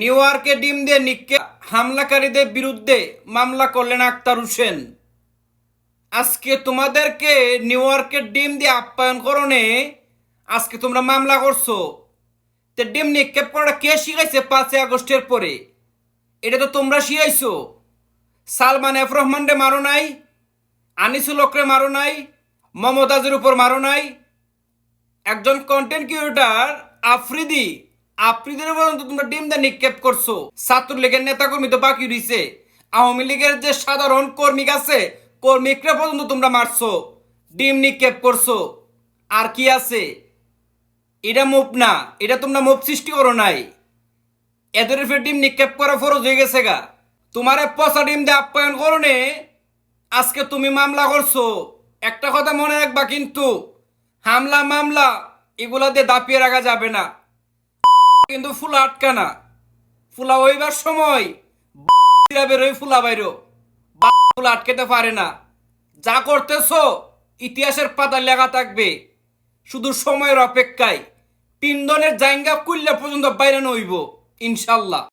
New ইয়র্কে ডিম দিয়ে নিক্ষেপ হামলাকারীদের বিরুদ্ধে মামলা করলেন আক্তার হোসেন। আজকে তোমাদেরকে নিউ ইয়র্কের ডিম দিয়ে আপ্যায়ন করণে আজকে তোমরা মামলা করছো। তে ডিম নিক্ষেপ করা কে শিখাইছে 5 আগস্টের পরে? এটা তো তোমরা শিখাইছো। সালমান এফ রহমানরে মারো নাই, আনিসুল হকরে মারো নাই, মমতাজের উপর মারো নাই, একজন কন্টেন্ট ক্রিয়েটর আফ্রিদির পর্যন্ত তোমরা ডিম দিয়ে নিক্ষেপ করছো। ছাত্রলীগের নেতাকর্মী তো বাকি রইছে, আওয়ামী লীগের যে সাধারণ কর্মী আছে কর্মীরা পর্যন্ত তোমরা মারছো, ডিম নিক্ষেপ করছো। আর কি আছে? এটা মুভ না, এটা তোমরা মুভ সৃষ্টি করো নাই। এদের উপরে ডিম নিক্ষেপ করা ফরজ হয়ে গেছে গা। তোমারে পচা ডিম দিয়ে আপ্যায়ন করণে আজকে তুমি মামলা করছো। একটা কথা মনে রাখবা কিন্তু, হামলা মামলা এগুলা দিয়ে দাপিয়ে রাখা যাবে না। কিন্তু ফুলা আটকানা, ফুলা হইবার সময় বেরোয় ফুলা বাইরো, ফুলা আটকেতে পারে না। যা করতেছো ইতিহাসের পাতা লেখা থাকবে, শুধু সময়ের অপেক্ষায়। পিন্দনের জায়গা কুল্লা পর্যন্ত বাইরে নইব ইনশাল্লাহ।